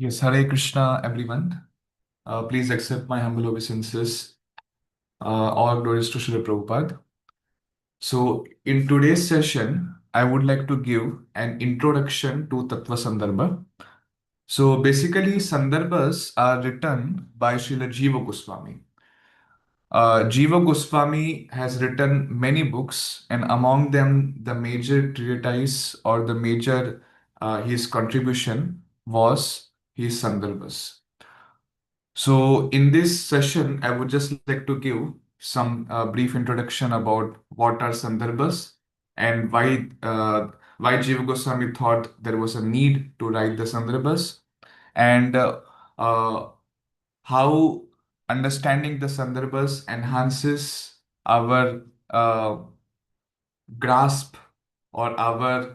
Yes, Hare Krishna, everyone. Please accept my humble obeisances. All glories to Srila Prabhupada. So, in today's session, I would like to give an introduction to Tattva Sandarbha. So, basically, Sandarbhas are written by Śrī Jīva Gosvāmi. Jiva Gosvami has written many books, and among them, the major treatise or the major his contribution was his Sandarbhas. So, in this session, I would just like to give some brief introduction about what are Sandarbhas and why Jiva Goswami thought there was a need to write the Sandarbhas, and uh, how understanding the Sandarbhas enhances our grasp or our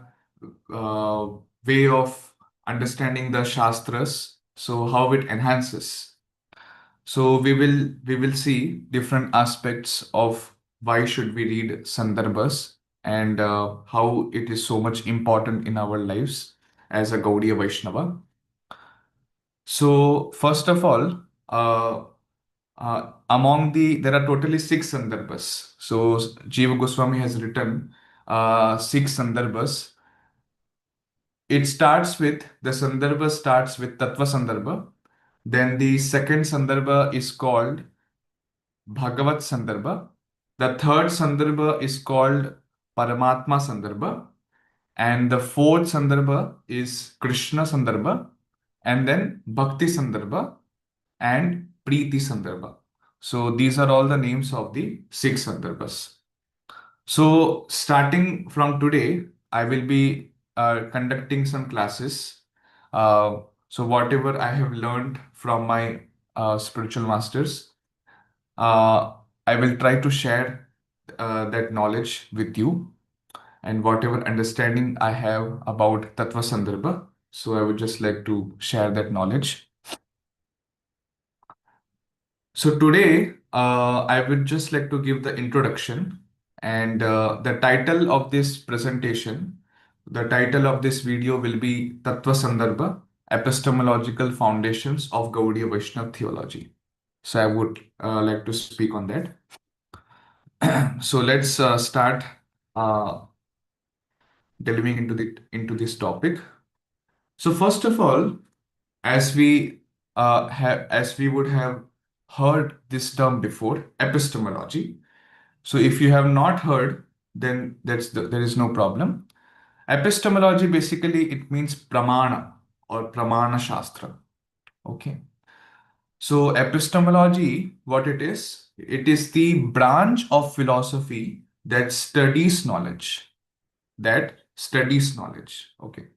uh, way of understanding the Shastras. So, how it enhances. So we will see different aspects of why should we read Sandarbhas and how it is so much important in our lives as a Gauḍīya Vaisṇava. So first of all, there are totally six Sandarbhas. So Jiva Goswami has written six Sandarbhas. The Sandarbha starts with Tattva Sandarbha. Then the second Sandarbha is called Bhagavat Sandarbha. The third Sandarbha is called Paramatma Sandarbha. And the fourth Sandarbha is Krishna Sandarbha. And then Bhakti Sandarbha and Preeti Sandarbha. So these are all the names of the six Sandarbhas. So starting from today, I will be conducting some classes. So whatever I have learned from my spiritual masters, uh, I will try to share that knowledge with you and whatever understanding I have about Tattva Sandarbha. So I would just like to share that knowledge. So today, I would just like to give the introduction and the title of this presentation. The title of this video will be Tattva Sandarbha, Epistemological Foundations of Gaudiya Vaishnava Theology. So I would like to speak on that. So let's start uh, delving into this topic. So first of all, as we would have heard this term before, epistemology. So if you have not heard, then there is no problem. Epistemology basically it means pramana or pramana shastra. Okay. So epistemology, what it is? It is the branch of philosophy that studies knowledge. That studies knowledge. Okay.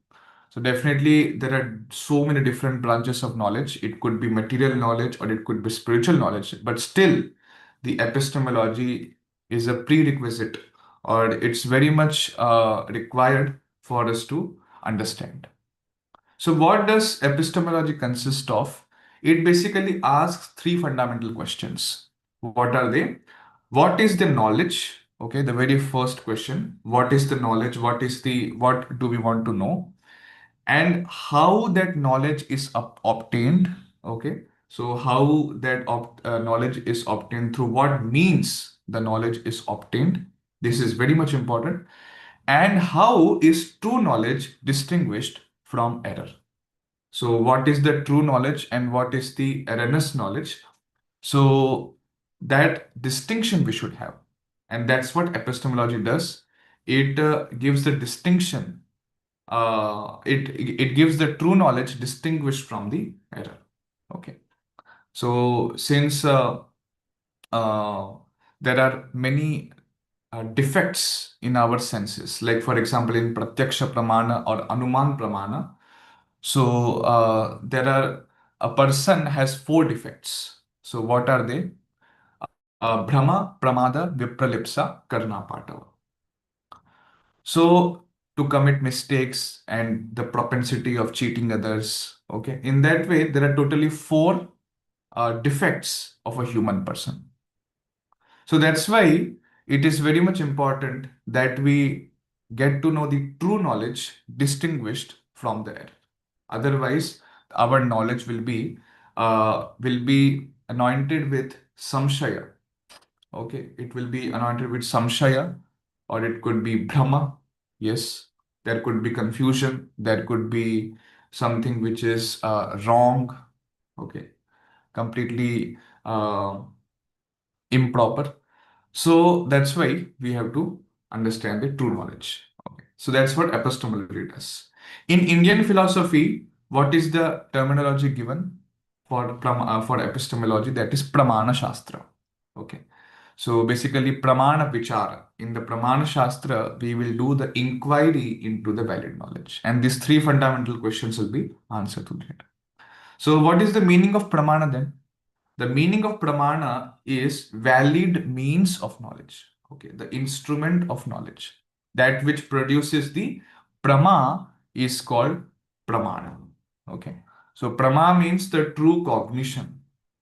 So definitely there are so many different branches of knowledge. It could be material knowledge or it could be spiritual knowledge, but still the epistemology is a prerequisite or it's very much required for us to understand. So what does epistemology consist of? It basically asks three fundamental questions. What are they? What is the knowledge? Okay, the very first question. What is the knowledge? What do we want to know? And how that knowledge is obtained. Okay, so how that knowledge is obtained, through what means the knowledge is obtained. This is very much important. And how is true knowledge distinguished from error? So what is the true knowledge and what is the erroneous knowledge? So that distinction we should have, and that's what epistemology does. It gives the distinction. It gives the true knowledge distinguished from the error. Okay. So since uh, there are many defects in our senses, like for example in pratyaksha pramana or anuman pramana, so there are a person has four defects. So what are they? Brahma, pramada, vipralipsa, karna patava. So to commit mistakes and the propensity of cheating others. Okay, in that way, there are totally four defects of a human person. So that's why it is very much important that we get to know the true knowledge distinguished from the error. Otherwise, our knowledge will be anointed with samshaya. Okay, it will be anointed with samshaya, or it could be brahma. Yes, there could be confusion. There could be something which is wrong. Okay, completely improper. So that's why we have to understand the true knowledge. Okay. So that's what epistemology does. In Indian philosophy, what is the terminology given for epistemology? That is pramana shastra. Okay. So basically, pramana vichara. In the pramana shastra, we will do the inquiry into the valid knowledge, and these three fundamental questions will be answered to that. So, what is the meaning of pramana then? The meaning of pramana is valid means of knowledge. Okay, the instrument of knowledge. That which produces the prama is called pramana. Okay, so prama means the true cognition.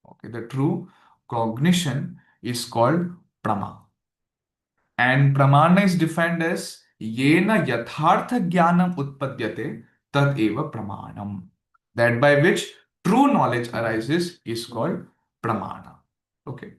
Okay, the true cognition is called prama. And pramana is defined as yena yathartha jnanam utpadyate tad eva pramanam. That by which true knowledge arises is called pramana. Okay.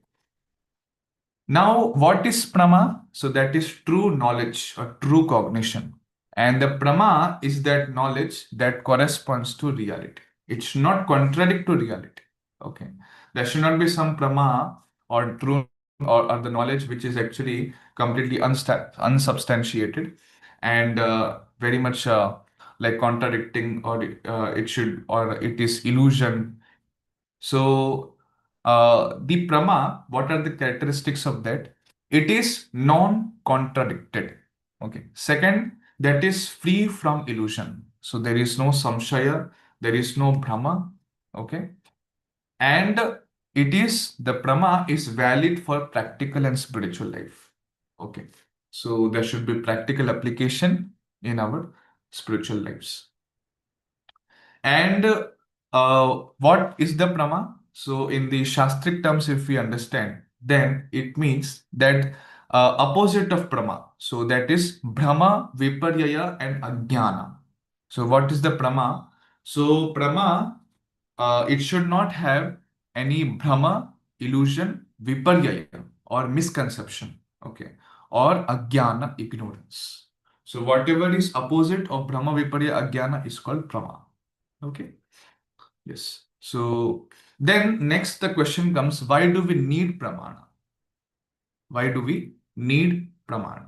Now, what is prama? So that is true knowledge or true cognition. And the prama is that knowledge that corresponds to reality. It should not contradict to reality. Okay. There should not be some prama or true or the knowledge which is actually completely unsubstantiated and very much like contradicting, or it should, or it is illusion. So, the prama, what are the characteristics of that? It is non-contradicted. Okay. Second, that is free from illusion. So there is no samshaya, there is no brahma. Okay. And the prama is valid for practical and spiritual life. Okay. So there should be practical application in our spiritual lives. And what is the prama? So, in the Shastric terms, if we understand, then it means that opposite of prama. So, that is Brahma, Viparyaya, and Ajnana. So, what is the prama? So, prama, it should not have any Brahma, illusion, Viparyaya, or misconception, okay, or Ajnana, ignorance. So, whatever is opposite of Brahma, Viparya, Ajnana is called prama. Okay. Yes. So then next the question comes, why do we need pramana? Why do we need pramana?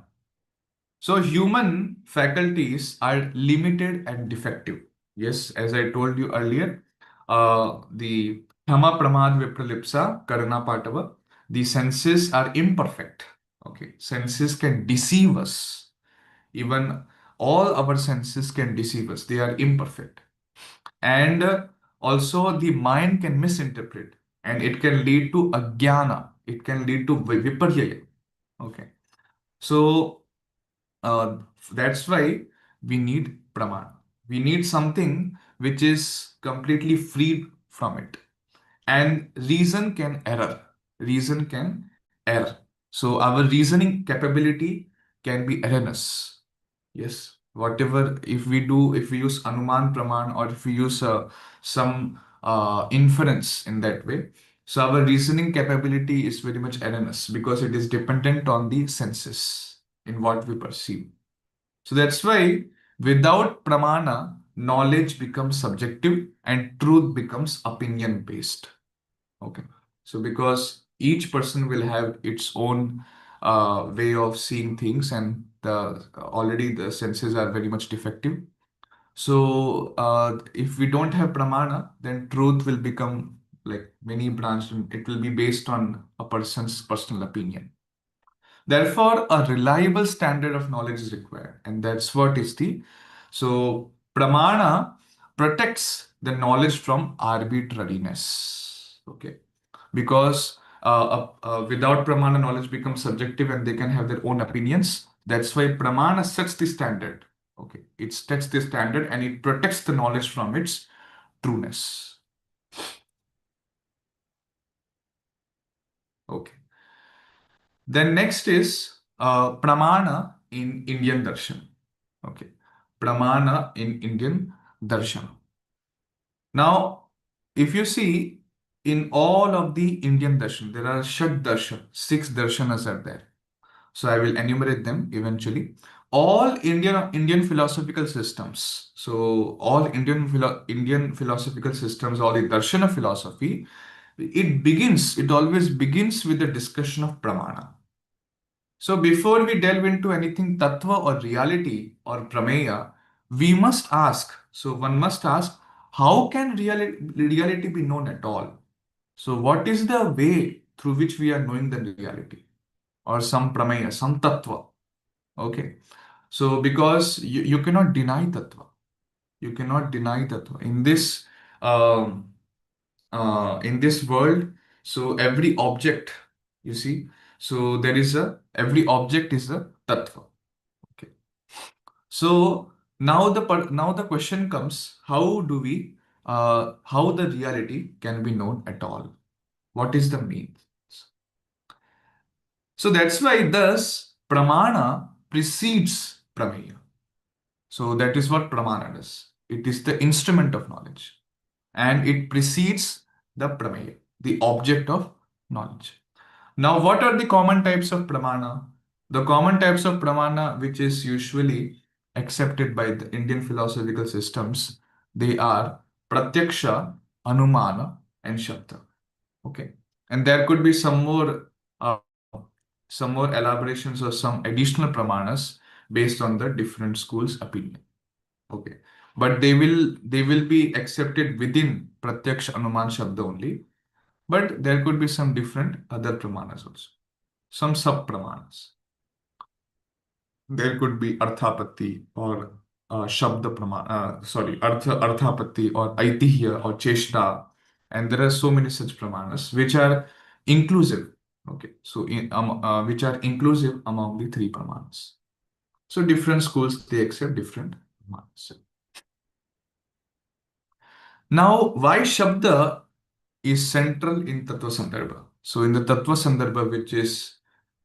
So human faculties are limited and defective. Yes, as I told you earlier, the Dhama Pramad Vipralipsa Karana Patava, the senses are imperfect. Okay, senses can deceive us. Even all our senses can deceive us. They are imperfect. And also the mind can misinterpret, and it can lead to ajnana, it can lead to viparyaya. Okay, so uh, that's why we need pramana. We need something which is completely freed from it, and reason can err. So our reasoning capability can be erroneous. Yes, whatever, if we use Anuman Praman, or if we use some inference in that way, so our reasoning capability is very much erroneous because it is dependent on the senses in what we perceive. So that's why without pramana, knowledge becomes subjective and truth becomes opinion based. Okay. So because each person will have its own way of seeing things, and already the senses are very much defective. So if we don't have pramana, then truth will become like many branched, and it will be based on a person's personal opinion. Therefore, a reliable standard of knowledge is required, and that's what is the so pramana protects the knowledge from arbitrariness. Okay, because without pramana, knowledge becomes subjective, and they can have their own opinions. That's why pramana sets the standard. Okay, it sets the standard and it protects the knowledge from its trueness. Okay. Then next is pramana in Indian darshan. Okay, pramana in Indian darshan. Now, if you see in all of the Indian darshan, there are Shat darshan, 6 darshanas are there. So I will enumerate them eventually. All Indian philosophical systems. So all Indian philosophical systems, all the darshana philosophy, it always begins with the discussion of pramana. So before we delve into anything tattva or reality or prameya, we must ask. So one must ask, how can reality be known at all? So what is the way through which we are knowing the reality or some prameya, some tattva? Okay. So because you cannot deny tattva. You cannot deny tattva. Um, in this world, so every object, you see, so every object is a tattva. Okay. So now the question comes, how the reality can be known at all? What is the means? So that's why thus pramana precedes prameya. So that is what pramana does. It is the instrument of knowledge and it precedes the prameya, the object of knowledge. Now, what are the common types of pramana? The common types of pramana, which is usually accepted by the Indian philosophical systems, they are pratyaksha, anumana, and shabda. Okay, and there could be uh, some more elaborations or some additional pramanas based on the different schools' opinion. Okay, but they will be accepted within pratyaksha, anuman, shabda only. But there could be some different other pramanas also, some sub-pramanas. There could be arthapatti or arthapatti or aitihya or cheshta. And there are so many such pramanas which are inclusive. Okay, so which are inclusive among the 3 pramanas. So different schools, they accept different pramanas. Now, why Shabda is central in Tattva Sandarbha? So in the Tattva Sandarbha,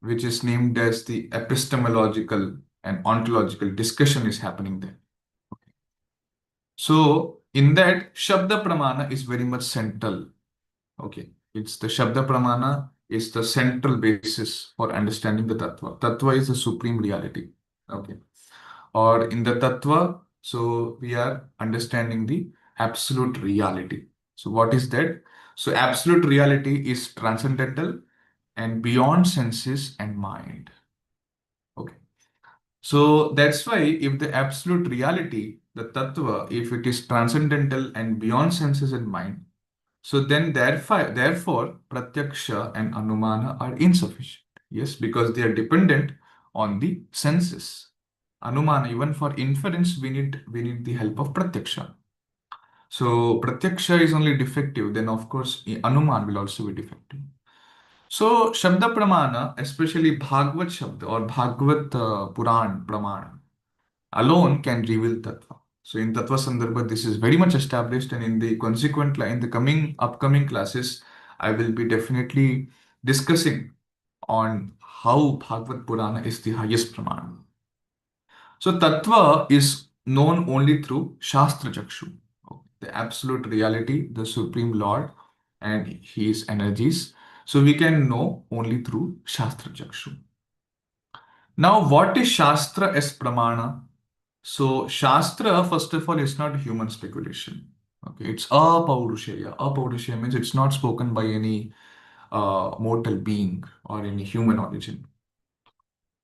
which is named as the epistemological and ontological discussion is happening there. Okay. So in that, Śabda-pramāṇa is very much central. Okay. It's the Śabda-pramāṇa is the central basis for understanding the Tattva. Tattva is the supreme reality. Okay. Or in the Tattva, so we are understanding the absolute reality. So what is that? So absolute reality is transcendental and beyond senses and mind. Okay. So that's why if the absolute reality, the tattva, if it is transcendental and beyond senses and mind, so then therefore pratyaksha and anumana are insufficient. Yes, because they are dependent on the senses. Anumana, even for inference, we need the help of pratyaksha. So pratyaksha is only defective, then of course anuman will also be defective. So, Śabda-pramāṇa, especially Bhagavad Shabda or Bhagavad Purāṇa, alone can reveal Tattva. So, in Tattva Sandarbha, this is very much established, and in the in the upcoming classes, I will be definitely discussing on how Bhagavad Purāṇa is the highest Pramana. So, Tattva is known only through Shastra Chakshu, the absolute reality, the Supreme Lord, and His energies. So we can know only through Shastra Chakshu. Now, what is Shastra as Pramana? So, Shastra, first of all, is not human speculation. Okay, it's apaurushaya. Apaurushaya means it's not spoken by any mortal being or any human origin.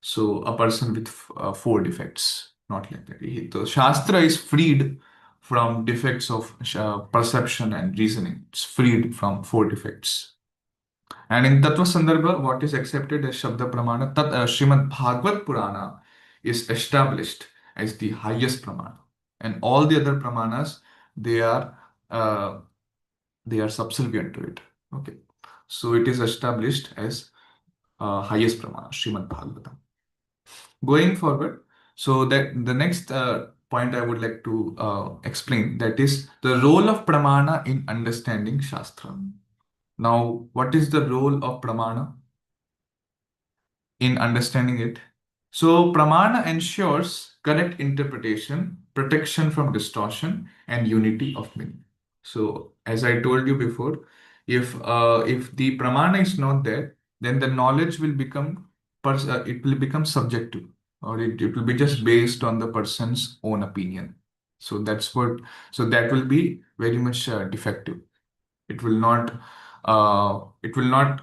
So, a person with 4 defects, not like that. The Shastra is freed from defects of perception and reasoning. It's freed from 4 defects. And in Tattva Sandarbha, what is accepted as Śabda-pramāṇa, Śrīmad Bhāgavata Purāṇa is established as the highest pramana. And all the other pramanas, they are uh, subservient to it. Okay. So it is established as highest pramana, Śrīmad Bhāgavatam. Going forward, so that the next point I would like to explain, that is the role of pramana in understanding Shastra. Now, what is the role of pramana in understanding it? So, pramana ensures correct interpretation, protection from distortion, and unity of meaning. So as I told you before, if the pramana is not there, then the knowledge will become it will become subjective, or it will be just based on the person's own opinion. So that's what. So that will be very much defective. It will not. It will not.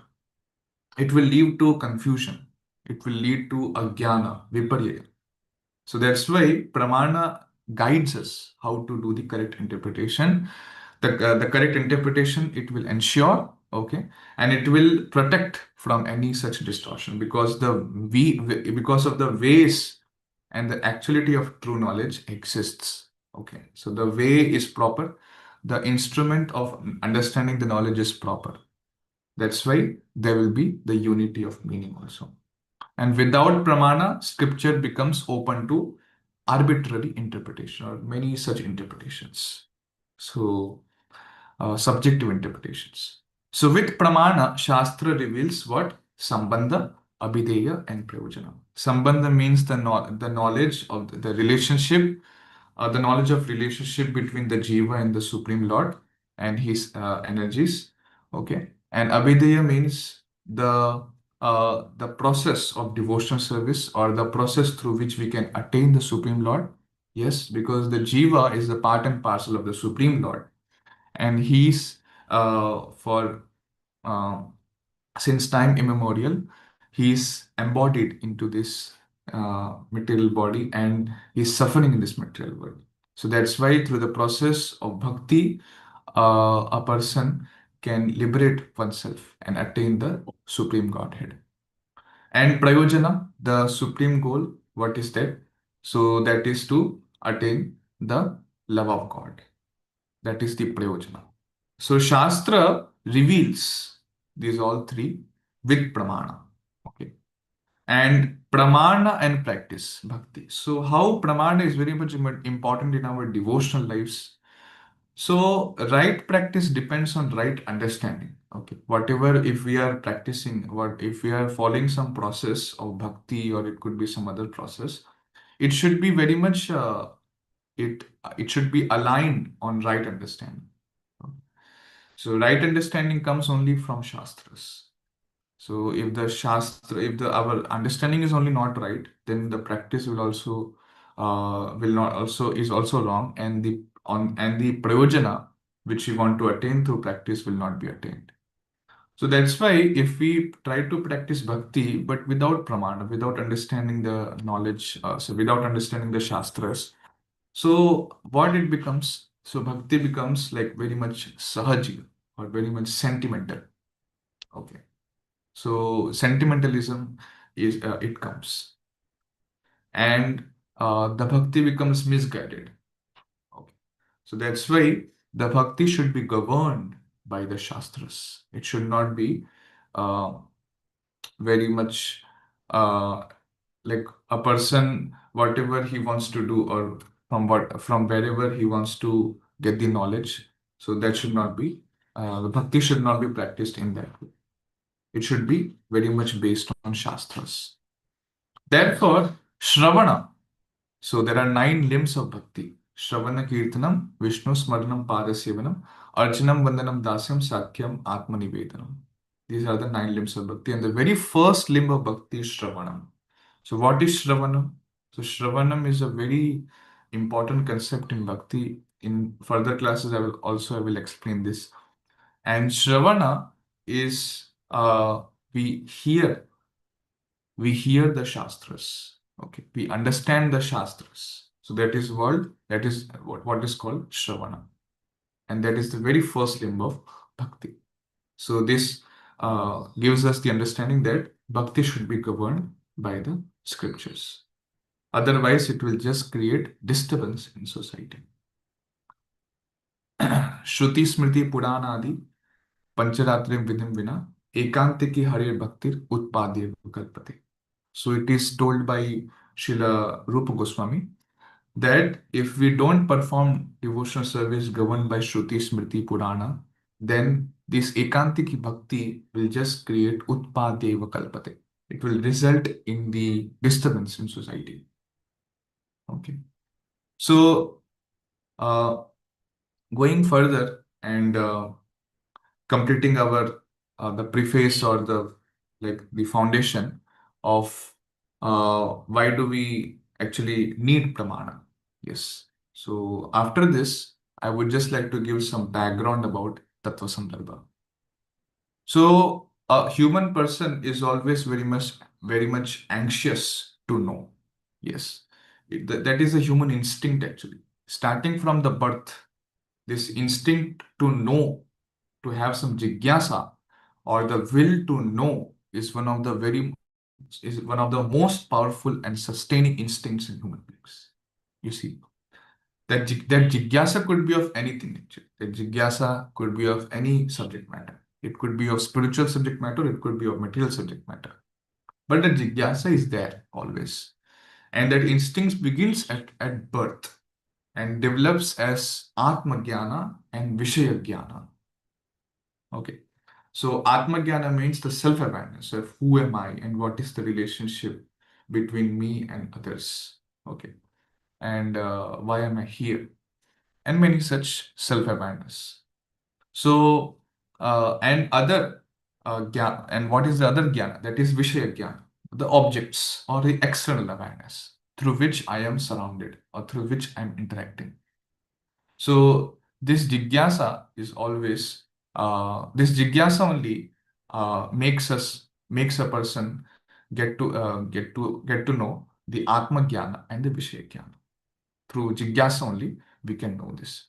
It will lead to confusion. It will lead to ajnana, viparya. So that's why pramana guides us how to do the correct interpretation. The correct interpretation, it will ensure, okay, and it will protect from any such distortion, because because of the ways and the actuality of true knowledge exists. Okay, so the way is proper, the instrument of understanding the knowledge is proper. That's why there will be the unity of meaning also. And without pramana, scripture becomes open to arbitrary interpretation or many such interpretations. So, subjective interpretations. So, with pramana, Shastra reveals what? Sambandha, Abhideya, and Prayojana. Sambandha means the knowledge of the relationship, the knowledge of relationship between the Jiva and the Supreme Lord and his energies. Okay. And Abhideya means the process of devotional service, or the process through which we can attain the Supreme Lord. Yes, because the Jiva is the part and parcel of the Supreme Lord, and he's for uh, since time immemorial, he's embodied into this material body, and he's suffering in this material world. So that's why through the process of bhakti, a person can liberate oneself and attain the Supreme Godhead. And Prayojana, the supreme goal, what is that? So that is to attain the love of God. That is the Prayojana. So Shastra reveals these all three with pramana. Okay. And pramana and practice, bhakti. So how pramana is very much important in our devotional lives. So right practice depends on right understanding. Okay. Whatever, if we are practicing, what if we are following some process of bhakti, or it could be some other process, it should be very much it should be aligned on right understanding. So right understanding comes only from Shastras. So if the Shastra, if the our understanding is only not right, then the practice will not also is also wrong, and the prayojana which we want to attain through practice will not be attained. So that's why if we try to practice bhakti but without pramana, without understanding the knowledge, so without understanding the Shastras, so what it becomes? So bhakti becomes like very much sahaji, or very much sentimental. Okay. So sentimentalism is it comes, and the bhakti becomes misguided. Okay. So that's why the bhakti should be governed by the Shastras. It should not be uh, very much uh, like a person whatever he wants to do, or from wherever he wants to get the knowledge. So that should not be the bhakti should not be practiced in that way. It should be very much based on Shastras. Therefore, Shravana. So there are 9 limbs of bhakti. Shravana Kirtanam, Vishnu Smaranam Padasevanam, Archanam Vandanam Dasyam Sakyam Atmanivedanam. These are the 9 limbs of bhakti. And the very first limb of bhakti is Shravanam. So what is Shravanam? So Shravanam is a very important concept in bhakti. In further classes, I will explain this. And Shravana is we hear we hear the Shastras. Okay, we understand the Shastras. So that is what is called Shravana. And that is the very first limb of Bhakti. So this gives us the understanding that Bhakti should be governed by the scriptures. Otherwise, it will just create disturbance in society. Shruti Smriti Purana Adi Pancharatrim Vidhim Vina Ekantiki Harir Bhaktir Utpadya Kalpate. So it is told by Srila Rupa Goswami that if we don't perform devotional service governed by Shruti Smriti Purana, then this Ekantiki Bhakti will just create Utpadeva Kalpate. It will result in the disturbance in society. Okay. So going further, and completing our the preface or the foundation of why do we actually need pramana. Yes. So after this, I would just like to give some background about Tattva Sandarbha. So a human person is always very much anxious to know. Yes. That is a human instinct actually. Starting from the birth, this instinct to know, to have some jigyasa or the will to know is one of the most powerful and sustaining instincts in human beings. You see, that jigyasa could be of anything actually. That jigyasa could be of any subject matter. It could be of spiritual subject matter, it could be of material subject matter. But the jigyasa is there always. And that instinct begins at birth and develops as Atma Jnana and Vishaya Jnana. Okay. So Atma Jnana means the self-awareness of who am I and what is the relationship between me and others. Okay. And why am I here? And many such self-awareness. So, and what is the other jnana? That is Vishaya Jnana, the objects or the external awareness through which I am surrounded or through which I am interacting. So this jigyasa is always this jigyasa only makes a person get to know the Atma Jnana and the Vishaya Jnana. Through jigyasa only we can know this.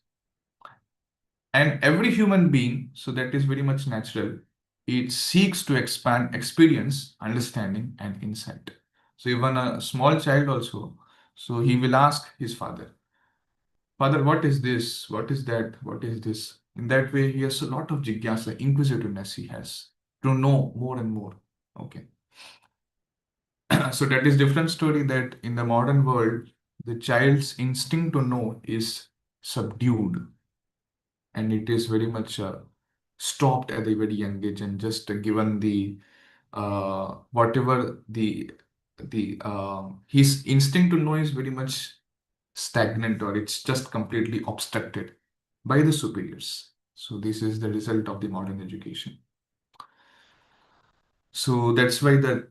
And every human being, so that is very much natural, it seeks to expand experience, understanding, and insight. So even a small child also, so he will ask his father, Father, what is this? What is that? What is this? In that way, he has a lot of jigyasa, inquisitiveness he has to know more and more. Okay. So that is different story that in the modern world, the child's instinct to know is subdued and it is very much stopped at a very young age and just given the whatever the his instinct to know is very much stagnant or it's just completely obstructed by the superiors. So this is the result of the modern education. So that's why the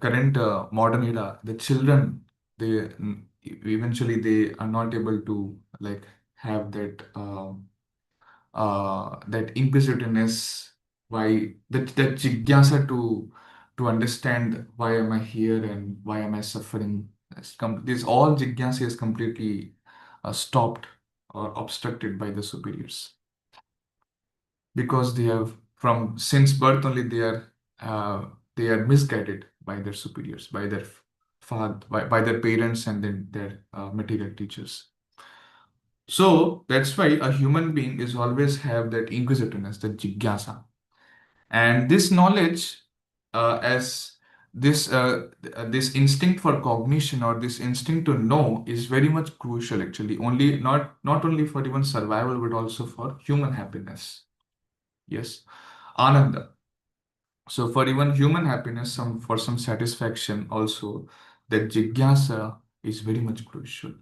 current modern era, the children, eventually they are not able to like have that inquisitiveness, why that jigyasa to understand why am I here and why am I suffering. This all jigyasa is completely stopped or obstructed by the superiors because they have from since birth only they are misguided by their superiors, by their father, by their parents and then their material teachers. So that's why a human being is always have that inquisitiveness, that jigyasa. And this knowledge, as this instinct for cognition or this instinct to know is very much crucial actually, only not only for even survival, but also for human happiness. Yes. Ananda. So for even human happiness, for some satisfaction also, that jigyasa is very much crucial.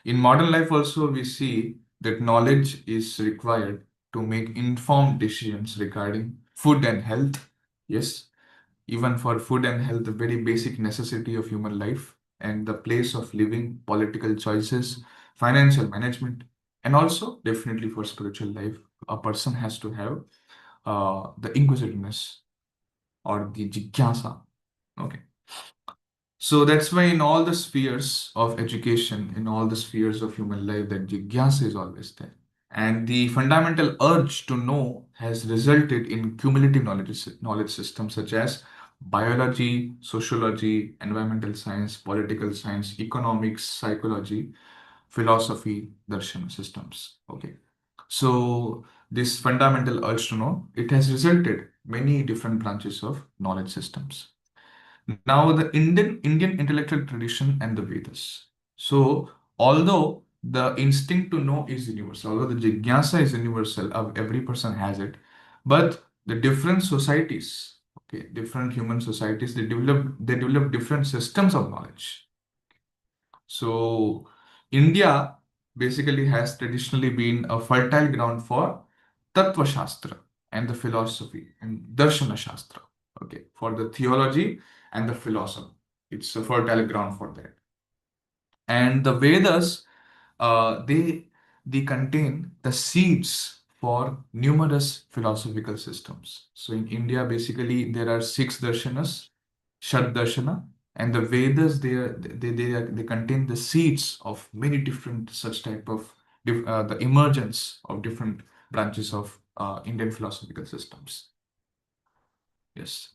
In modern life also, we see that knowledge is required to make informed decisions regarding food and health. Yes, even for food and health, the very basic necessity of human life and the place of living, political choices, financial management, and also definitely for spiritual life, a person has to have the inquisitiveness or the jigyasa. Okay. So that's why in all the spheres of education, in all the spheres of human life, that jigyasa is always there. And the fundamental urge to know has resulted in cumulative knowledge systems such as biology, sociology, environmental science, political science, economics, psychology, philosophy, darshan systems. Okay. So this fundamental urge to know, it has resulted many different branches of knowledge systems. Now, the Indian intellectual tradition and the Vedas. So, although the instinct to know is universal, although the jigyasa is universal, every person has it, but the different societies, okay, different human societies, they develop different systems of knowledge. So, India basically has traditionally been a fertile ground for Tattva Shastra and the philosophy and Darshana Shastra. Okay, for the theology and the philosophy. It's a fertile ground for that. And the Vedas, they contain the seeds for numerous philosophical systems. So in India, basically there are six darshanas, Shat Darshana, and the Vedas they contain the seeds of many different such type of the emergence of different branches of Indian philosophical systems. Yes.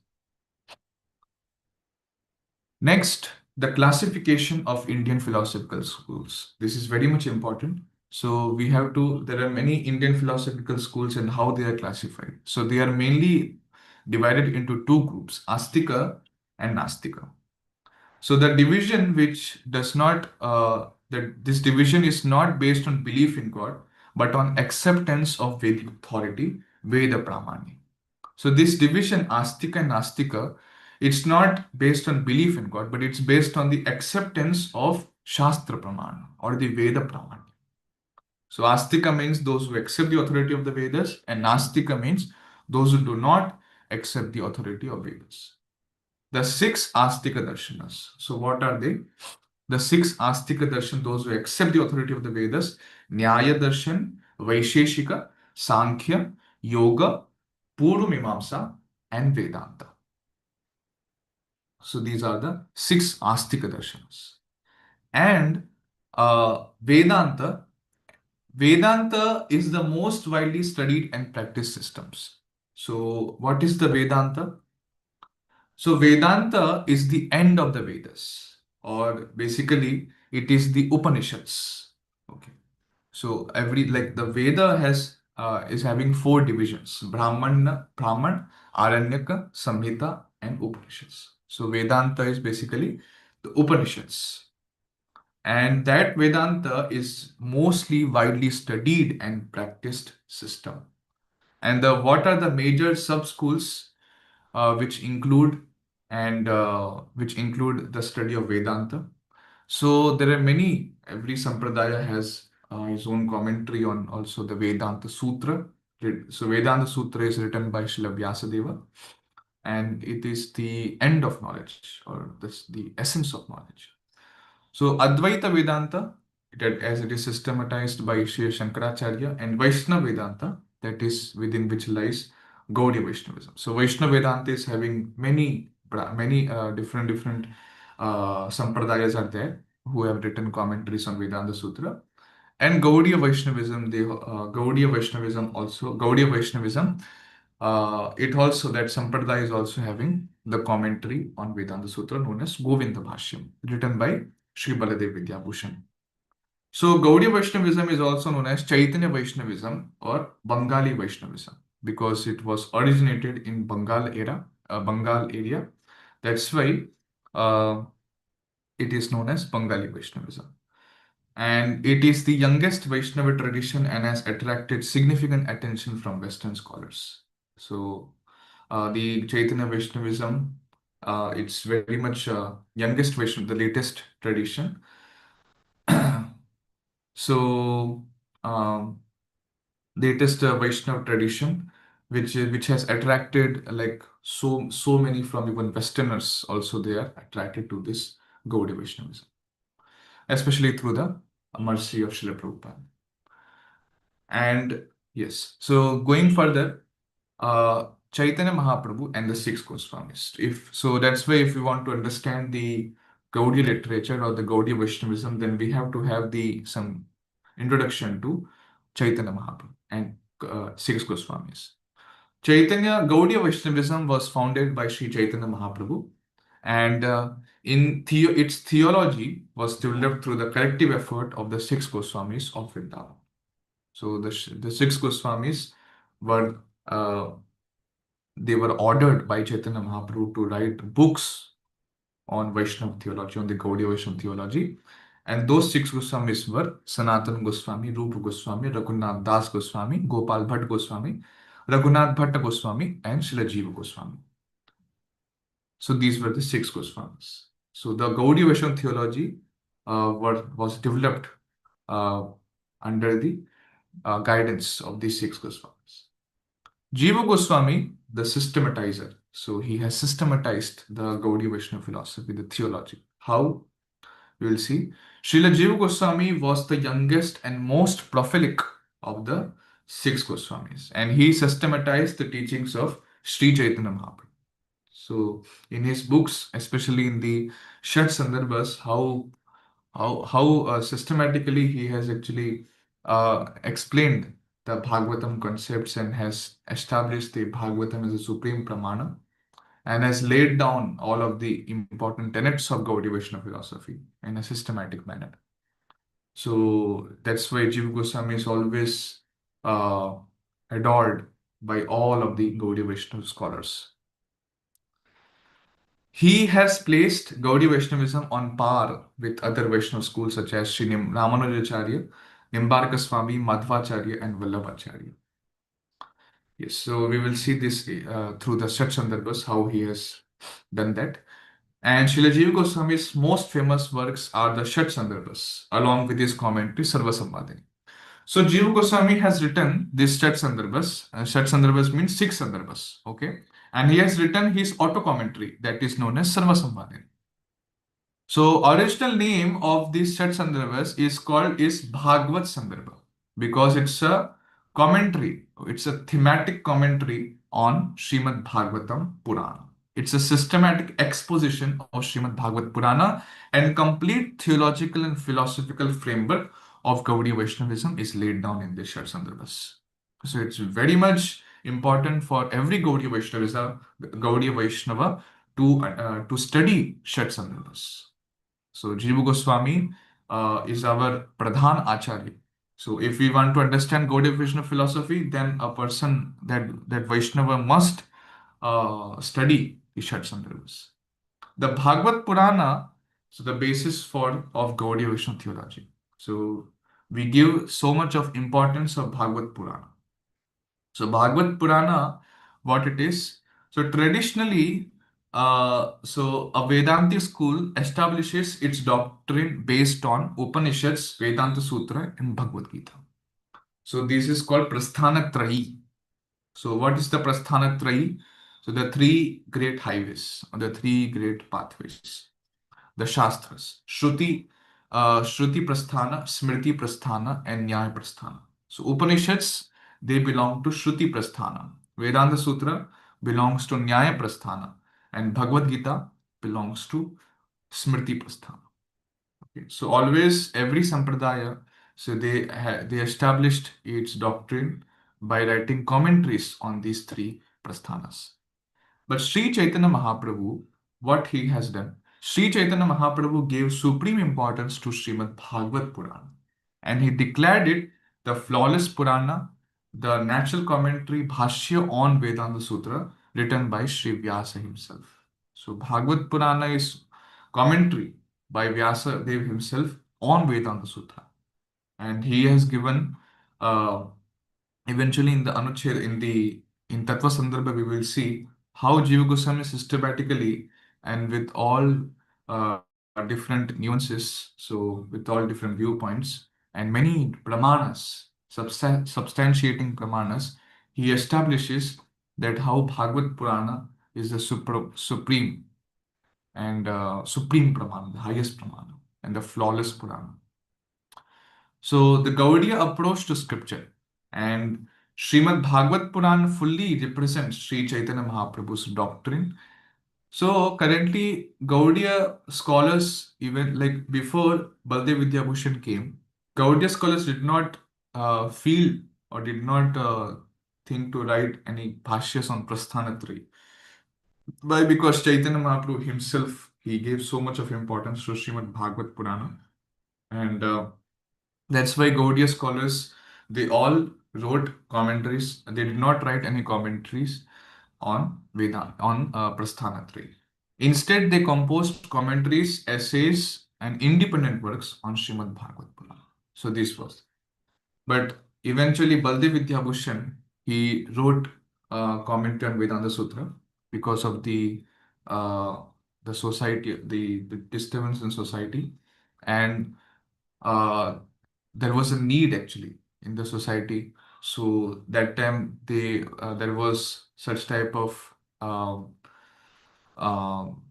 Next, the classification of Indian philosophical schools. This is very much important. So we have to, there are many Indian philosophical schools and how they are classified. So they are mainly divided into two groups, Astika and Nastika. So the division which does not, that this division is not based on belief in God, but on acceptance of Vedic authority, Veda-pramāṇa. So this division, Astika and Nastika, it's not based on belief in God, but it's based on the acceptance of Śāstra-pramāṇa or the Veda-pramāṇa. So Astika means those who accept the authority of the Vedas, and Nastika means those who do not accept the authority of Vedas. The six Astika darshanas. So what are they? The six Astika darshan, those who accept the authority of the Vedas, Nyaya darshan, Vaisheshika, Sankhya, Yoga, Purva-mīmāmsa, and Vedanta. So these are the six Astika darshanas. And Vedanta, Vedanta is the most widely studied and practiced systems. So what is the Vedanta? So Vedanta is the end of the Vedas, or basically it is the Upanishads. Okay. So every like the Veda has is having four divisions: Brahman, Aranyaka, Samhita, and Upanishads. So Vedanta is basically the Upanishads. And that Vedanta is mostly widely studied and practiced system. And what are the major sub schools which include which include the study of Vedanta? So there are many. Every sampradaya has his own commentary on also the Vedanta Sutra. So Vedanta Sutra is written by Srila Vyasadeva, and it is the end of knowledge, or this the essence of knowledge. So Advaita Vedanta, as it is systematized by Sri Shankaracharya, and Vaishnava Vedanta, that is within which lies Gauḍīya Vaishnavism. So Vaishnava Vedanta is having many different sampradayas are there who have written commentaries on Vedanta Sutra. And Gauḍīya Vaishnavism, Gauḍīya Vaishnavism also, Gauḍīya Vaishnavism, it also, that sampradaya is also having the commentary on Vedanta Sutra known as Govinda Bhashyam, written by Sri Baladev Vidyabhushan. So Gaudiya Vaishnavism is also known as Chaitanya Vaishnavism or Bengali Vaishnavism because it was originated in Bengal area. That's why it is known as Bengali Vaishnavism. And it is the youngest Vaishnava tradition and has attracted significant attention from Western scholars. So the Chaitanya Vaishnavism, it's very much youngest Vaishnava, the latest tradition. So, latest Vaishnav tradition, which has attracted like so many from even Westerners also they are attracted to this Gaudiya Vaishnavism, especially through the mercy of Srila Prabhupada. And yes, so going further, Chaitanya Mahaprabhu and the six Goswamis. That's why if we want to understand the Gaudiya literature or the Gaudiya Vaishnavism, then we have to have some introduction to Chaitanya Mahaprabhu and six Goswamis. Gaudiya Vaishnavism was founded by Sri Chaitanya Mahaprabhu, and its theology was developed through the collective effort of the six Goswamis of Vrindavan. So the six Goswamis were they were ordered by Chaitanya Mahaprabhu to write books on Vaishnava theology, on the Gaudiya Vaishnava theology. And those six Goswamis were Sanatana Goswami, Rupa Goswami, Raghunath Das Goswami, Gopal Bhatt Goswami, Raghunath Bhatta Goswami, and Śrī Jīva Gosvāmi. So these were the six Goswamis. So the Gaudiya Vaishnava theology was developed under the guidance of these six Goswamis. Jiva Goswami, the systematizer. So he has systematized the Gaudiya Vaishnava philosophy, the theology. How? We will see. Srila Jiva Goswami was the youngest and most prolific of the six Goswamis, and he systematized the teachings of Śrī Chaitanya Mahaprabhu. So in his books, especially in the Ṣaṭ Sandarbhas, how systematically he has actually explained the Bhagavatam concepts and has established the Bhagavatam as a supreme pramana and has laid down all of the important tenets of Gaudiya Vaishnava philosophy in a systematic manner. So that's why Jiva Goswami is always uh, adored by all of the Gaudiya Vaishnava scholars. He has placed Gaudiya Vaishnavism on par with other Vaishnava schools such as Sri Ramanujacharya, Nimbarka Swami, Madhvacharya, and Vallabhacharya. Yes, so we will see this through the Ṣaṭ Sandarbhas, how he has done that. And Srila Jiva Goswami's most famous works are the Ṣaṭ Sandarbhas, along with his commentary Sarva Samvadini. So Jiva Goswami has written this Ṣaṭ Sandarbhas. Ṣaṭ Sandarbhas means six Sandarbhas, okay? And he has written his auto commentary that is known as Sarva Samvadini. So original name of this Ṣaṭ Sandarbhas is Bhagavat Sandarbha because it's a commentary, it's a thematic commentary on Śrīmad Bhāgavata Purāṇa. It's a systematic exposition of Śrīmad Bhāgavata Purāṇa, and complete theological and philosophical framework of Gaudiya Vaishnavism is laid down in the Ṣaṭ Sandarbhas. So it's very much important for every Gaudiya Vaishnava to study Ṣaṭ Sandarbhas. So Jiva Goswami is our Pradhan Acharya. So if we want to understand Gaudiya Vaishnava philosophy, then a person that Vaishnava must study the Ṣaṭ Sandarbhas. The Bhagavad Purāṇa, so the basis of Gaudiya Vaishnava theology. So we give so much of importance of Bhagavad Purāṇa. So Bhagavad Purāṇa, what it is? So traditionally, so a Vedantic school establishes its doctrine based on Upanishads, Vedanta Sutra, and Bhagavad Gita. So this is called Prasthanatrayi. So what is the Prasthanatrayi? So the three great highways, or the three great pathways, the Shastras, Shruti Prasthana, Smriti Prasthana, and Nyaya Prasthana. So Upanishads, they belong to Shruti Prasthana. Vedanta Sutra belongs to Nyaya Prasthana, and Bhagavad Gita belongs to Smriti Prasthana. Okay. So always every sampradaya, so they established its doctrine by writing commentaries on these three prasthanas. But Sri Chaitanya Mahaprabhu, what he has done, Sri Chaitanya Mahaprabhu gave supreme importance to Śrīmad Bhāgavata Purāṇa, and he declared it the flawless Purana, the natural commentary Bhashya on Vedanta Sutra written by Sri Vyasa himself. So Bhagavad Purana is commentary by Vyasa Dev himself on Vedanta Sutra, and he has given eventually in the Anucheda, in Tattva Sandarbha, we will see how Jiva Goswami systematically and with all different nuances, so with all different viewpoints and many pramanas, substantiating pramanas, he establishes that how Bhagavad Purana is the supreme and supreme pramana, the highest pramana, and the flawless Purana. So the Gaudiya approach to scripture and Śrīmad Bhāgavata Purāṇa fully represents Sri Chaitanya Mahaprabhu's doctrine. So currently, Gaudiya scholars, even like before Baldev Vidyabhushan came, Gaudiya scholars did not feel or did not think to write any bhashyas on Prasthanatraya. Why? Because Chaitanya Mahaprabhu himself, he gave so much of importance to Śrīmad Bhāgavata Purāṇa, and that's why Gaudiya scholars, they all wrote commentaries. They did not write any commentaries on Vedanta, on Prasthanatraya. Instead, they composed commentaries, essays, and independent works on Śrīmad Bhāgavata Purāṇa. So this was. But eventually, Baldev Vidyabhushan, he wrote commentary on Vedanta Sutra because of the society, the disturbance in society, and there was a need actually in the society. So that time there was such type of um, um,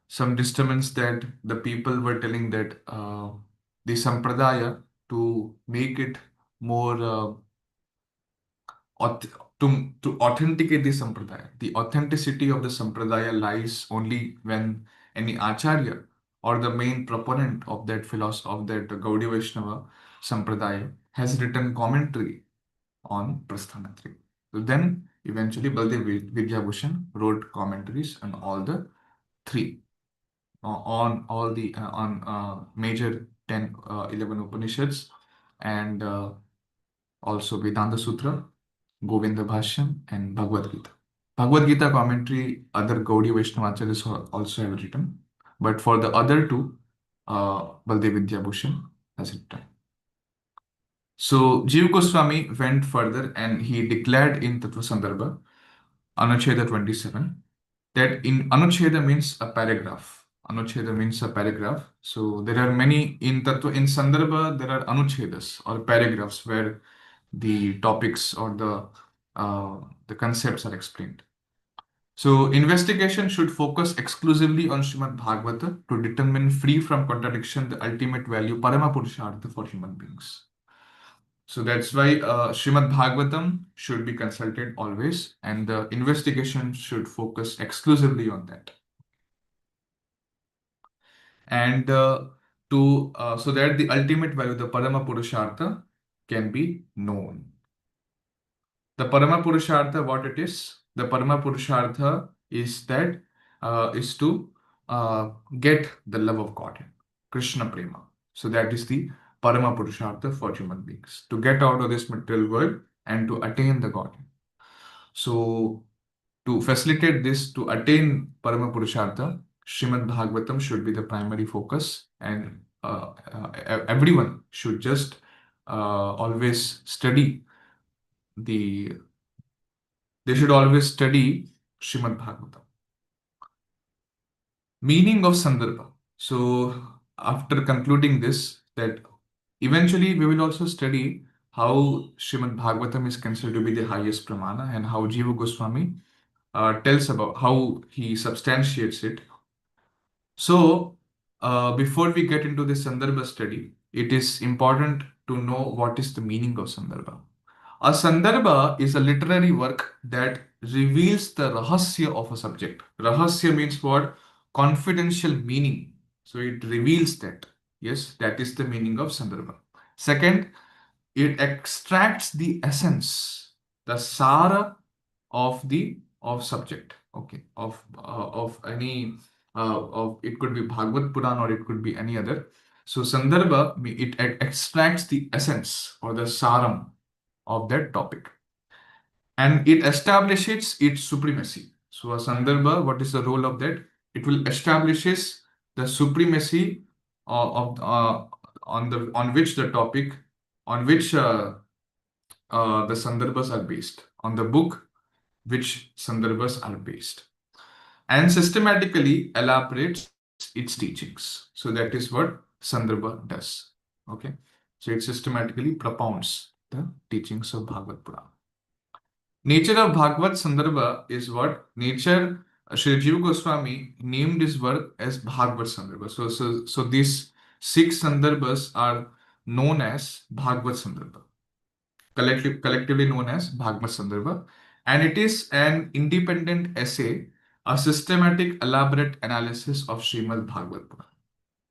some disturbance that the people were telling that the sampradaya, to make it more auth- to authenticate the sampradaya. The authenticity of the sampradaya lies only when any acharya or the main proponent of that philosophy of that Gaudiya Vaishnava sampradaya has written commentary on Prasthanatraya. So then eventually Baldev Vidyabhushan wrote commentaries on all the three, on all the on major 10 11 Upanishads, and also Vedanta Sutra, Govinda Bhashyam, and Bhagavad Gita. Bhagavad Gita commentary, other Gaudiya Vaishnavacharyas also have written, but for the other two, Baldev Vidyabhushan has written. So Jiva Goswami went further and he declared in Tattva Sandarbha, Anucheda 27, that in Anucheda means a paragraph. Anucheda means a paragraph. So there are many in Tattva, in Sandarbha, there are Anuchedas or paragraphs where the topics or the concepts are explained. So investigation should focus exclusively on Śrīmad Bhāgavata to determine, free from contradiction, the ultimate value, Parama Purushartha for human beings. So that's why Śrīmad Bhāgavatam should be consulted always, and the investigation should focus exclusively on that. And so that the ultimate value, the Parama Purushartha, can be known. The Parama Purushartha, what it is? The Parama Purushartha is that is to get the love of God, Krishna Prema. So that is the Parama Purushartha for human beings, to get out of this material world and to attain the God. So to facilitate this, to attain Parama Purushartha, Śrīmad Bhāgavatam should be the primary focus, and everyone should just always study the they should always study Śrīmad Bhāgavatam. Meaning of Sandarbha. So after concluding this, that eventually we will also study how Śrīmad Bhāgavatam is considered to be the highest pramana, and how Jiva Goswami tells about how he substantiates it. So before we get into the Sandarbha study, it is important to know what is the meaning of Sandarbha. A Sandarbha is a literary work that reveals the rahasya of a subject. Rahasya means what? Confidential meaning. So it reveals that. Yes, that is the meaning of Sandarbha. Second, it extracts the essence, the sara of subject. Okay, of any of it could be Bhagavad Purāṇa or it could be any other. So Sandarbha, it extracts the essence or the saram of that topic, and it establishes its supremacy. So a Sandarbha, what is the role of that? It will establishes the supremacy on which the topic, on which the Sandarbhas are based, on the book which Sandarbhas are based, and systematically elaborates its teachings. So that is what Sandarbha does. Okay, so it systematically propounds the teachings of Bhagavad Purāṇa. Nature of Bhagavad Sandarbha is what? Nature, Śrī Jīva Gosvami named his work as Bhagavad Sandarbha. So these 6 Sandarbhas are known as Bhagavad Sandarbha, collectively known as Bhagavad Sandarbha. And it is an independent essay, a systematic, elaborate analysis of Śrīmad Bhāgavata Purāṇa.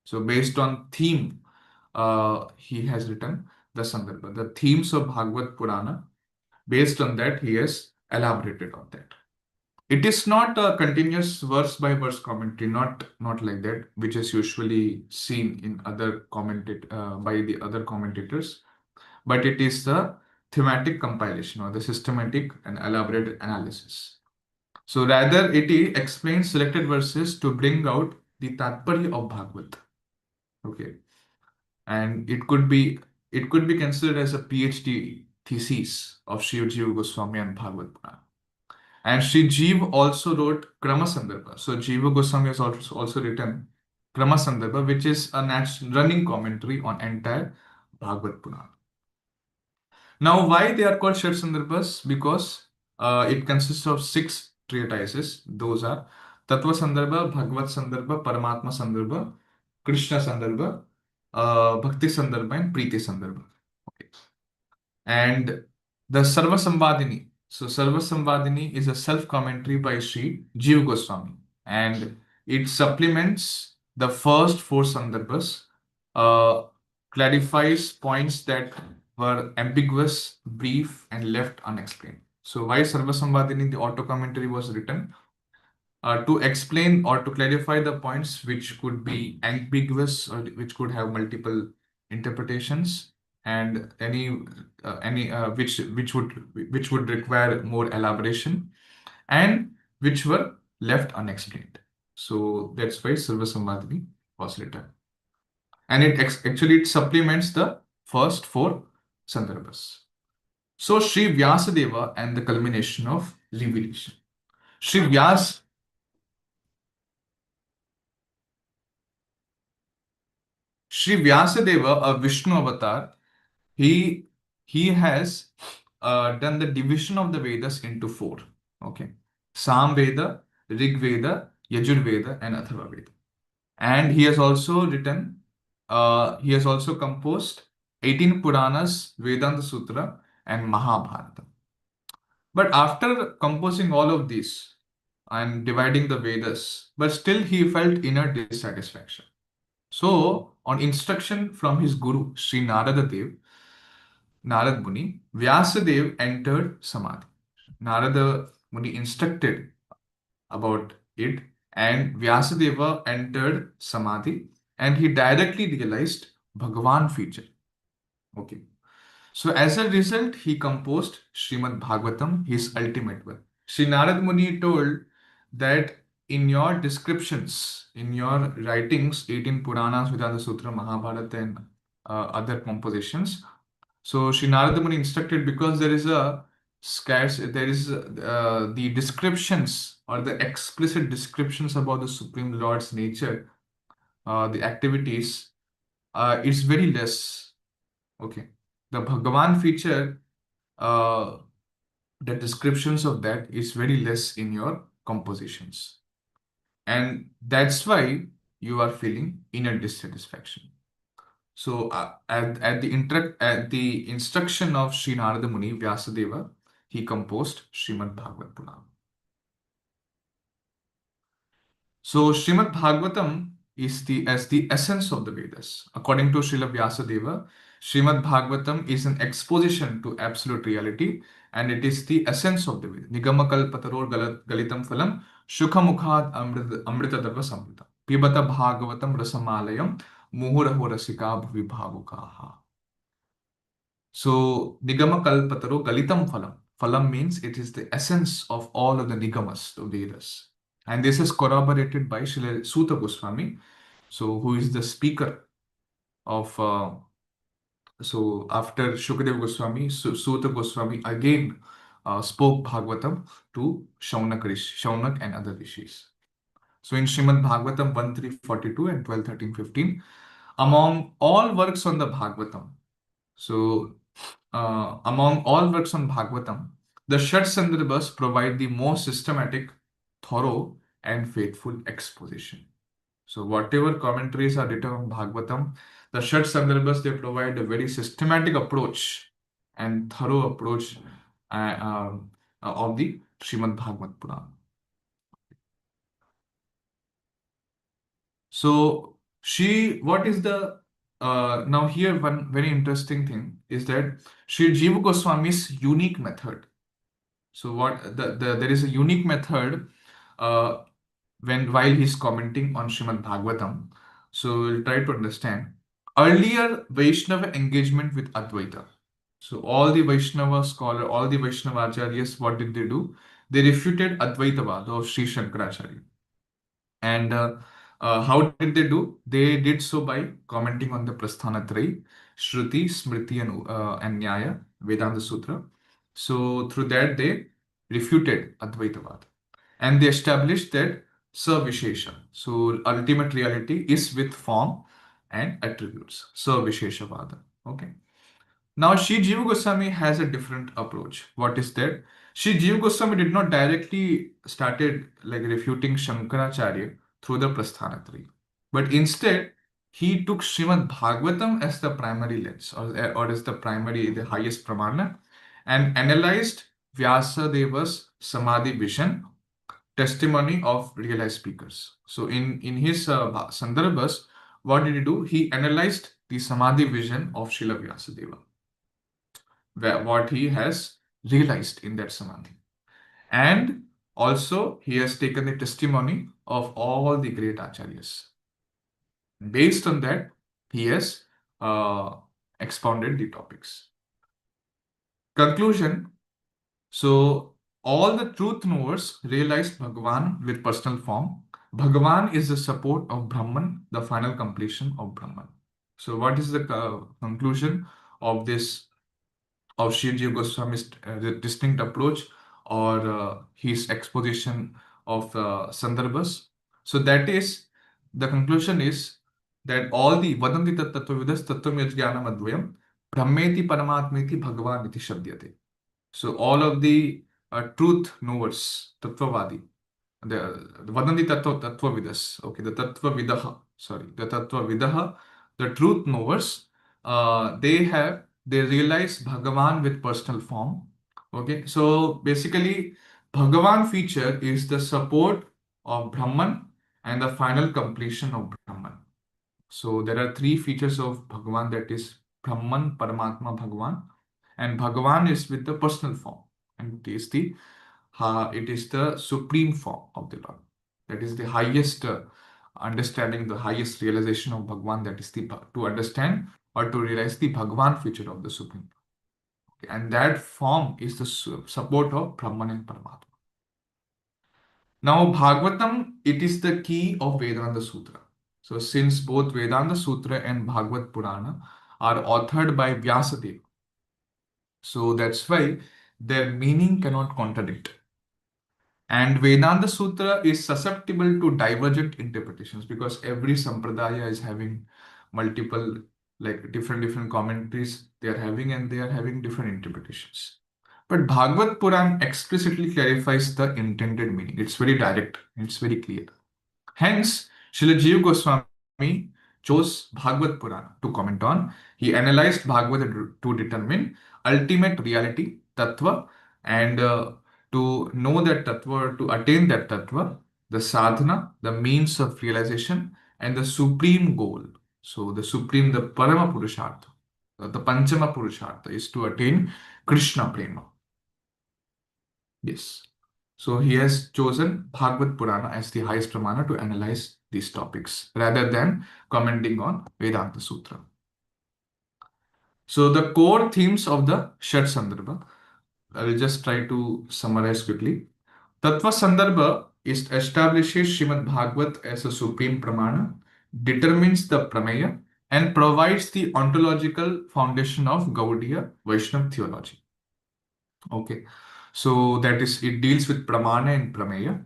So based on theme, he has written the Sandarbha, the themes of Bhagavad Purāṇa. Based on that, he has elaborated on that. It is not a continuous verse by verse commentary, not like that, which is usually seen in other by the other commentators, but it is the thematic compilation or the systematic and elaborate analysis. So rather, it explains selected verses to bring out the Tatparya of Bhagavad. Okay, and it could be considered as a PhD thesis of Śrī Jīva Gosvāmi and Bhagavad Purāṇa. And Śrī Jīva also wrote Krama Sandarbha. So Jīva Goswami has also written Krama Sandarbha, which is a running commentary on entire Bhagavata Purāṇa. Now, why they are called Ṣaṭ Sandarbhas? Because it consists of 6 treatises. Those are Tattva Sandarbha, Bhagavat Sandarbha, Paramatma Sandarbha, Krishna Sandarbha, Bhakti Sandarbha, and Priti Sandarbha. Okay. And the Sarva Samvadini. So, Sarva Samvadini is a self-commentary by Śrī Jīva Gosvāmi, and it supplements the first 4 Sandarbhas, clarifies points that were ambiguous, brief, and left unexplained. So, why Sarva Samvadini, the auto commentary, was written? To explain or to clarify the points which could be ambiguous or which could have multiple interpretations, and any which would require more elaboration, and which were left unexplained. So that's why Sarva Samvadini was written, and actually it supplements the first 4 Sandarbhas. So Sri Vyasadeva and the culmination of revelation. Sri Vyasadeva, a Vishnu avatar, he has done the division of the Vedas into 4. Okay, Sam Veda, Rig Veda, Yajur Veda, and Atharva Veda. And he has also composed 18 Puranas, Vedanta Sutra, and Mahabharata. But after composing all of these and dividing the Vedas, but still he felt inner dissatisfaction. So, on instruction from his guru, Sri Narad Muni, Vyasadeva entered Samadhi. Narada Muni instructed about it, and Vyasadeva entered Samadhi, and he directly realized Bhagavan feature. Okay. So, as a result, he composed Śrīmad Bhāgavatam, his ultimate work. Sri Narad Muni told that in your descriptions, in your writings, 18 Puranas, Vedanta Sutra, Mahabharata, and other compositions. So Sri Narada Muni instructed, because there is the descriptions or the explicit descriptions about the Supreme Lord's nature, the activities, it's very less. Okay. The Bhagavan feature, the descriptions of that is very less in your compositions. And that's why you are feeling inner dissatisfaction. So at the instruction of Sri Narada Muni, Vyasadeva, he composed Śrīmad Bhāgavata Purāṇa. So Śrīmad Bhāgavatam is the essence of the Vedas. According to Srila Vyasadeva, Śrīmad Bhāgavatam is an exposition to absolute reality, and it is the essence of the Vedas. Nigama kalpataror galitam phalam shukhamukhad amritadava samrita pibata bhagavatam rasamalayam muhuraho rasika bhuvi bhavukaha. So Nigama kalpataro galitam phalam. Phalam means it is the essence of all of the Nigamas, the Vedas. And this is corroborated by Śrīla Sūta Gosvāmi, so who is the speaker of, so after Shukadeva Goswami, Sūta Goswami again spoke Bhagavatam to Shaunak and other rishis. So in Śrīmad Bhāgavatam 1.3.42 and 12.13.15, among all works on the Bhagavatam, so among all works on Bhagavatam, the Ṣaṭ Sandarbhas provide the most systematic, thorough, and faithful exposition. So whatever commentaries are written on Bhagavatam, the Ṣaṭ Sandarbhas, they provide a very systematic approach and thorough approach of the Śrīmad Bhāgavata Purāṇa. So what is the now here one very interesting thing is that Śrī Jīva Gosvāmi's unique method. So there is a unique method while he's commenting on Śrīmad Bhāgavatam. So we'll try to understand. Earlier Vaishnava engagement with Advaita. So all the Vaishnava scholar, all the Vaishnava acharyas, what did they do? They refuted Advaitavada of Sri Shankaracharya. And how did they do? They did so by commenting on the Prasthanatrayi, Shruti, Smriti, and Nyaya, Vedanta Sutra. So through that they refuted Advaitavada. And they established that Savishesha. So ultimate reality is with form and attributes. Savisheshavada. Okay. Now, Śrī Jīva Gosvāmi has a different approach. What is that? Śrī Jīva Gosvāmi did not directly started like refuting Shankaracharya through the Prasthanatraya, but instead he took Śrīmad Bhāgavatam as the primary lens, or as the primary, the highest pramana, and analyzed Vyasadeva's Samadhi vision, testimony of realized speakers. So in his Sandarbhas, what did he do? He analyzed the Samadhi vision of Srila Vyasadeva, what he has realized in that Samadhi. And also, he has taken the testimony of all the great acharyas. Based on that, he has expounded the topics. Conclusion. So, all the truth knowers realized Bhagavan with personal form. Bhagavan is the support of Brahman, the final completion of Brahman. So, what is the conclusion of this, of Śrī Jīva Goswami's distinct approach, or his exposition of Sandarbhas? So that is, the conclusion is that all the Vadanti Tattvavidas Tattvam Yajnanam Advayam Brahmeti Paramatmeti Bhagavan iti Shabdyate. So all of the truth knowers, Tattvavadi, the Vadanti Tattvavidas, okay, the Tattvavidaha, the truth knowers, they realize Bhagavan with personal form. Okay, so basically, Bhagavan feature is the support of Brahman and the final completion of Brahman. So there are three features of Bhagavan, that is Brahman, Paramatma, Bhagavan, and Bhagavan is with the personal form, and it is the supreme form of the Lord. That is the highest understanding, the highest realization of Bhagavan, that is to understand or to realize the Bhagavan feature of the Supreme. Okay. And that form is the support of Brahman and Paramatma. Now, Bhagavatam, it is the key of Vedanta Sutra. So, since both Vedanta Sutra and Bhagavad Purāṇa are authored by Vyasadeva, so that's why their meaning cannot contradict. And Vedanta Sutra is susceptible to divergent interpretations because every sampradaya is having multiple, like different commentaries they are having, and they are having different interpretations. But Bhagavad Puran explicitly clarifies the intended meaning. It's very direct, it's very clear. Hence, Śrīla Jīva Gosvāmi chose Bhagavad Purana to comment on. He analyzed Bhagavad to determine ultimate reality, Tattva, and to know that Tattva, to attain that Tattva, the sadhana, the means of realization, and the supreme goal. So the supreme, the Parama Purushartha, the Panchama Purushartha is to attain Krishna Prema. Yes. So he has chosen Bhagavad Purana as the highest pramana to analyze these topics rather than commenting on Vedanta Sutra. So the core themes of the Ṣaṭ Sandarbha, I will just try to summarize quickly. Tattva Sandarbha establishes Śrīmad Bhāgavata as a supreme pramana, determines the prameya, and provides the ontological foundation of Gauḍīya Vaiṣṇava theology. Okay. So that is, it deals with pramana and prameya.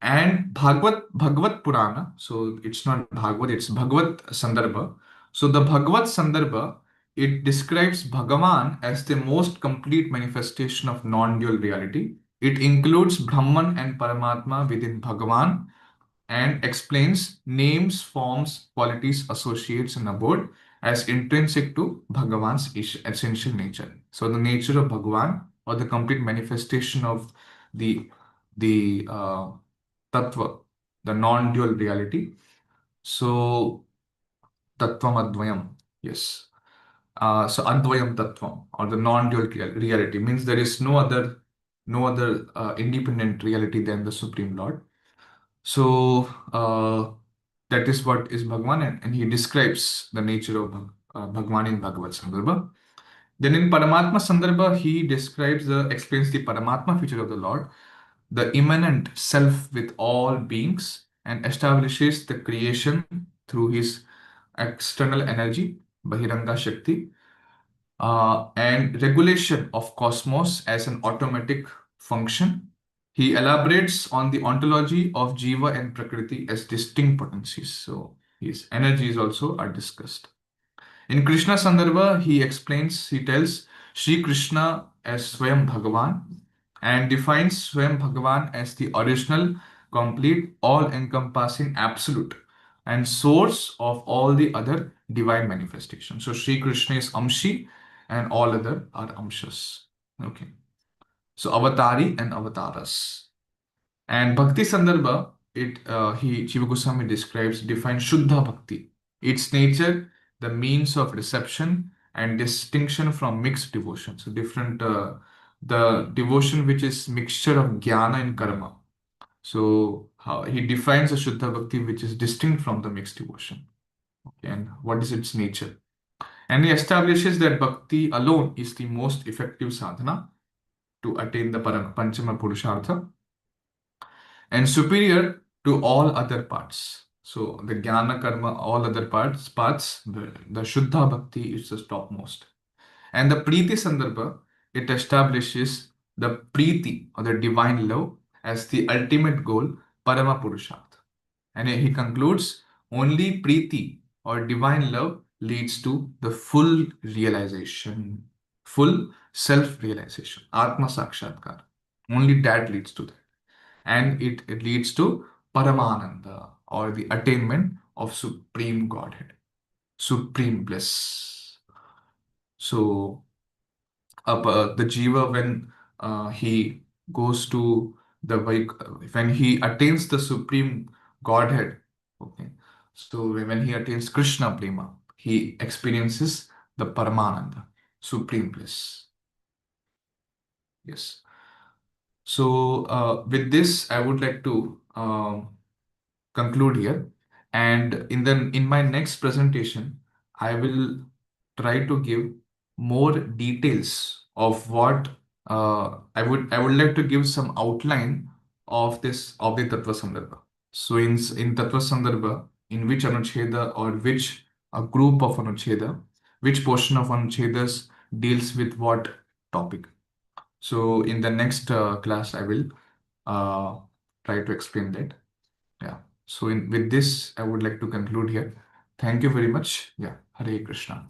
And Bhagavat Purana, so it's not Bhagavad, it's Bhagavat Sandarbha. So the Bhagavat Sandarbha, it describes Bhagavan as the most complete manifestation of non-dual reality. It includes Brahman and Paramatma within Bhagavan and explains names, forms, qualities, associates, and abode as intrinsic to Bhagavan's essential nature. So the nature of Bhagavan, or the complete manifestation of the Tattva, the non-dual reality. So Tattvam Advayam, yes. So Advayam Tattvam, or the non-dual reality, means there is no other independent reality than the Supreme Lord. So that is what is Bhagavan, and he describes the nature of Bhagavan in Bhagavad Sandarbha. Then in Paramatma Sandarbha, he explains the Paramatma feature of the Lord, the immanent self with all beings, and establishes the creation through his external energy, Bahiranga Shakti, and regulation of cosmos as an automatic function. He elaborates on the ontology of Jiva and Prakriti as distinct potencies. So his energies also are discussed. In Krishna Sandarbha, he tells Sri Krishna as Swayam Bhagavan and defines Swayam Bhagavan as the original, complete, all-encompassing absolute and source of all the other divine manifestations. So Sri Krishna is Amshi and all other are Amshas. Okay. So Avatari and Avataras. And Bhakti Sandarbha, Jiva Goswami defines Shuddha Bhakti. Its nature, the means of reception and distinction from mixed devotion. So the devotion which is mixture of jnana and karma. So how he defines a Shuddha Bhakti which is distinct from the mixed devotion. Okay, and what is its nature? And he establishes that Bhakti alone is the most effective sadhana to attain the Panchama Purushartha and superior to all other parts. So the Jnana Karma, all other paths, the Shuddha Bhakti is the topmost. And the Preeti Sandarbha, it establishes the Preeti or the divine love as the ultimate goal, Parama Purushartha. And he concludes, only Preeti or divine love leads to the full realization, full self-realization, Atma Sakshatkar. Only that leads to that. And it leads to Paramananda or the attainment of Supreme Godhead, Supreme Bliss. So, the Jiva, when he goes to when he attains the Supreme Godhead, okay, so when he attains Krishna Prema, he experiences the Paramananda, Supreme Bliss. Yes. So, with this, I would like to conclude here. And in my next presentation, I will try to give more details of what I would like to give some outline of the Tattva Sandarbha. So in Tattva Sandarbha, in which Anucheda or which a group of Anucheda, which portion of Anuchedas deals with what topic. So in the next class, I will try to explain that. Yeah. So with this, I would like to conclude here. Thank you very much. Yeah. Hare Krishna.